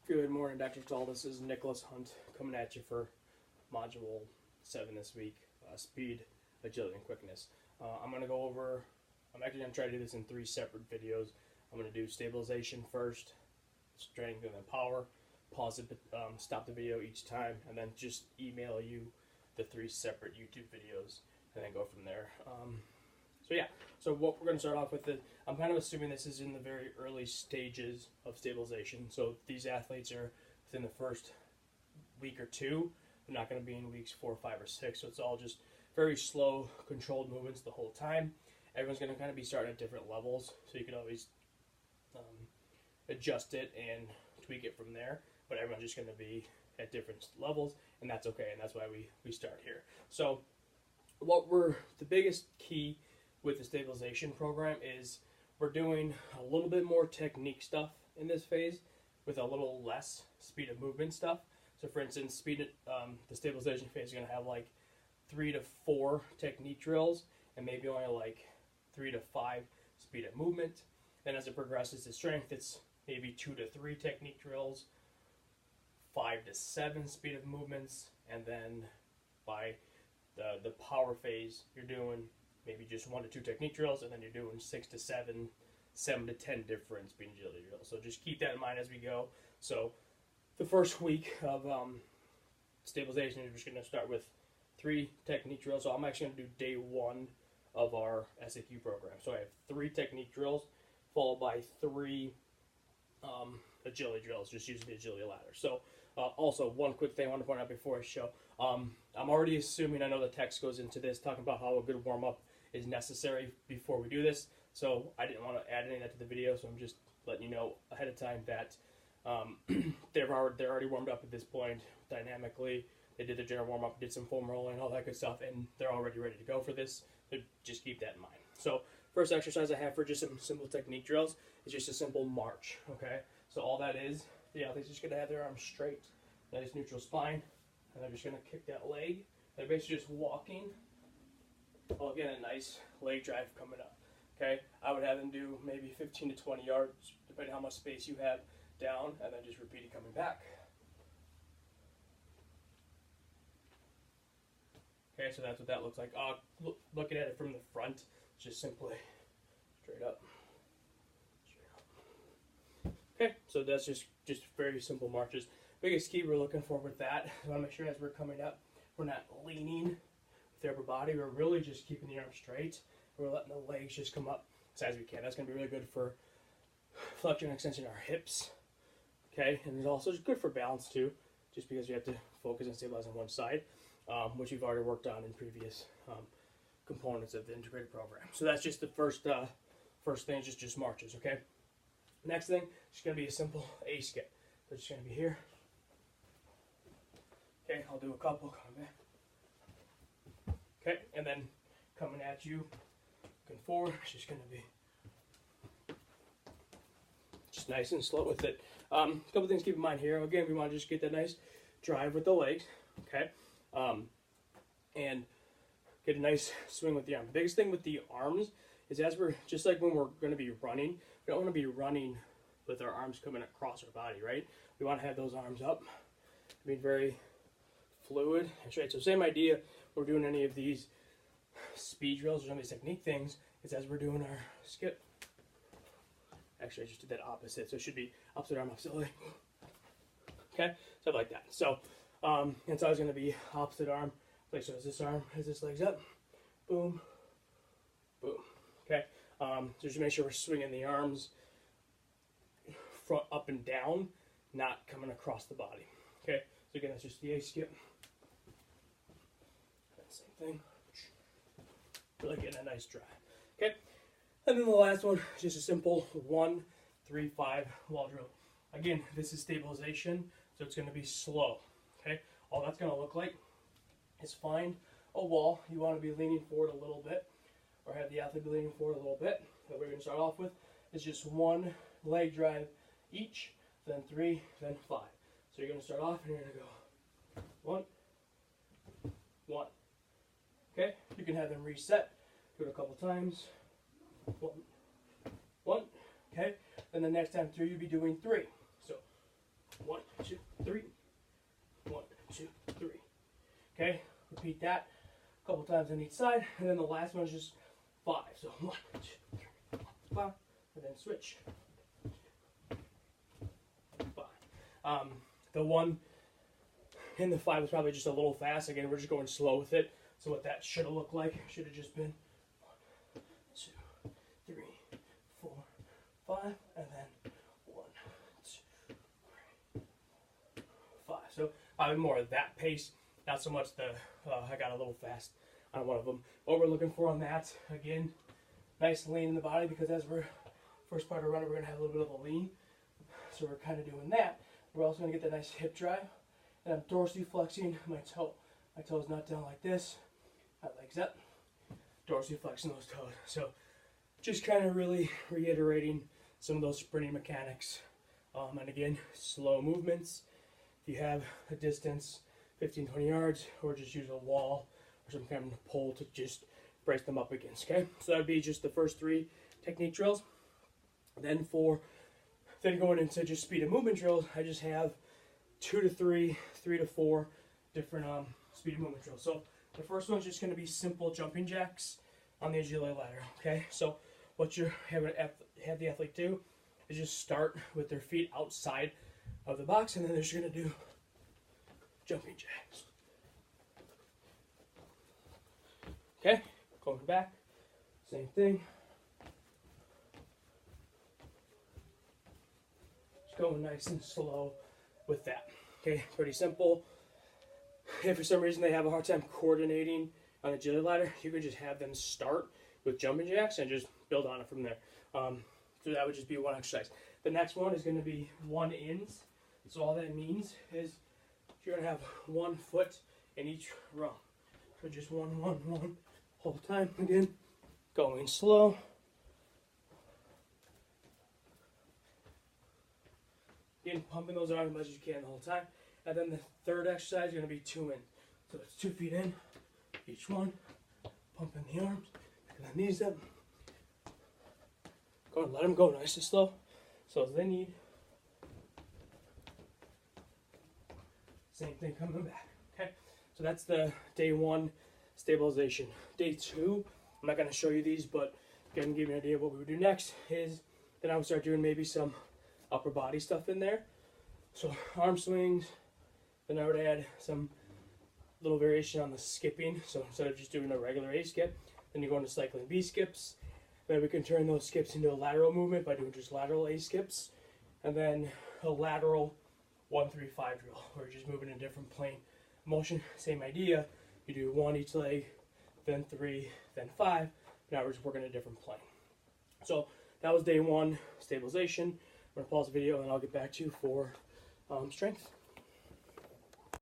Good morning, Dr. Stahl. This is Nicholas Hunt coming at you for Module 7 this week, speed, agility, and quickness. I'm actually going to try to do this in 3 separate videos. I'm going to do stabilization first, strength, and then power. Pause it, stop the video each time, and then just email you the 3 separate YouTube videos, and then go from there. So what we're going to start off with is, I'm kind of assuming this is in the very early stages of stabilization. So these athletes are within the first week or 2. They're not going to be in weeks 4, 5, or 6. So it's all just very slow, controlled movements the whole time. Everyone's going to kind of be starting at different levels, so you can always adjust it and tweak it from there. But everyone's just going to be at different levels, and that's okay, and that's why we start here. So the biggest key with the stabilization program is we're doing a little bit more technique stuff in this phase with a little less speed of movement stuff. So for instance, the stabilization phase is going to have like 3 to 4 technique drills and maybe only like 3 to 5 speed of movement. Then as it progresses to strength, it's maybe 2 to 3 technique drills, 5 to 7 speed of movements, and then by the power phase, you're doing maybe just 1 to 2 technique drills, and then you're doing 6 to 7, 7 to 10 different speed and agility drills. So just keep that in mind as we go. So the first week of stabilization, you're just going to start with 3 technique drills. So I'm actually going to do day 1 of our SAQ program. So I have 3 technique drills followed by 3 agility drills, just using the agility ladder. So also, one quick thing I want to point out before I show. I'm already assuming, I know the text goes into this, talking about how a good warm-up is necessary before we do this. So I didn't want to add any of that to the video, so I'm just letting you know ahead of time that they're already warmed up at this point dynamically. They did their general warm-up, did some foam rolling, all that good stuff, and they're already ready to go for this. So just keep that in mind. So first exercise I have for just some simple technique drills is just a simple march, okay? So all that is, the athlete's just going to have their arms straight, nice neutral spine, and they're just going to kick that leg. They're basically just walking. Well, again, a nice leg drive coming up, okay? I would have them do maybe 15 to 20 yards, depending on how much space you have down, and then just repeat it coming back. Okay, so that's what that looks like. Looking at it from the front, just simply straight up. Okay, so that's just very simple marches. Biggest key we're looking for with that, we want to make sure as we're coming up, we're not leaning with the upper body. We're really just keeping the arms straight. We're letting the legs just come up as high as we can. That's going to be really good for flexion and extension of our hips. Okay, and it's also good for balance too, just because you have to focus and stabilize on one side, which we've already worked on in previous components of the integrated program. So that's just the first thing, just marches, okay? Next thing is going to be a simple A skip. So it's just going to be here. Okay, I'll do a couple, coming back. Okay, and then coming at you, looking forward, it's just going to be just nice and slow with it. A couple things to keep in mind here. Again, we want to just get that nice drive with the legs, okay? And get a nice swing with the arm. The biggest thing with the arms is as we're, just like when we're going to be running, we don't want to be running with our arms coming across our body, right? We want to have those arms up, being very fluid and straight. So same idea, when we're doing any of these speed drills or some of these technique things, is as we're doing our skip. Actually, I just did that opposite, so it should be opposite arm, opposite leg. Okay, stuff like that. So, and so it's going to be opposite arm. Like so, as this arm, as this leg's up, boom, boom. Okay, so just make sure we're swinging the arms front, up and down, not coming across the body. Okay, so again, that's just the A skip. Same thing. Really getting a nice drive. Okay, and then the last one is just a simple 1, 3, 5 wall drill. Again, this is stabilization, so it's going to be slow. Okay, all that's going to look like is find a wall. You want to be leaning forward a little bit, or have the athlete be leaning forward a little bit. What we're going to start off with is just 1 leg drive each, then 3, then 5. So you're going to start off and you're going to go 1, 1. Okay, you can have them reset. Do it a couple times. 1, 1. Okay, then the next time through you'll be doing 3. So 1, 2, 3. 1, 2, 3. Okay, repeat that a couple times on each side, and then the last one is just 5. So 1, 2, 3, 4, 5, and then switch. 5. The 1 and the 5 was probably just a little fast. Again, we're just going slow with it. So what that should have looked like should have just been 1, 2, 3, 4, 5, and then 1, 2, 3, 5. So probably more of that pace, not so much the I got a little fast on one of them. What we're looking for on that, again, nice lean in the body, because as we're first part of running, we're going to have a little bit of a lean. So we're kind of doing that. We're also going to get that nice hip drive, and I'm dorsally flexing my toe. My toe's not down like this. My legs up, dorsally flexing those toes. So just kind of really reiterating some of those sprinting mechanics. And again, slow movements. If you have a distance, 15, 20 yards, or just use a wall or some kind of pole to just brace them up against, okay? So that would be just the first 3 technique drills. Then going into just speed and movement drills, I just have 2 to 3, 3 to 4 different speed and movement drills. So the first one's just going to be simple jumping jacks on the agility ladder, okay? So what you have the athlete do is just start with their feet outside of the box, and then they're just going to do jumping jacks. Okay, going back, same thing. Just going nice and slow with that. Okay, pretty simple. If for some reason they have a hard time coordinating on the agility ladder, you can just have them start with jumping jacks and just build on it from there. So that would just be one exercise. The next one is going to be 1 ins. So all that means is you're going to have 1 foot in each rung. So just 1, 1, 1, whole time. Again, going slow. Again, pumping those arms as much as you can the whole time. And then the third exercise is going to be 2 in. So it's 2 feet in, each one, pumping the arms, and the knees up. Go and let them go nice and slow, so as they need. Same thing coming back. Okay, so that's the day 1 stabilization. Day 2, I'm not going to show you these, but again, give you an idea of what we would do next is then I would start doing maybe some upper body stuff in there. So arm swings. Then I would add some little variation on the skipping. So instead of just doing a regular A skip, then you go into cycling B skips. Then we can turn those skips into a lateral movement by doing just lateral A skips. And then a lateral 1, 3, 5 drill, where you're just moving in a different plane motion. Same idea. You do 1 each leg, then 3, then 5. Now we're just working a different plane. So that was day 1 stabilization. I'm going to pause the video and I'll get back to you for strength.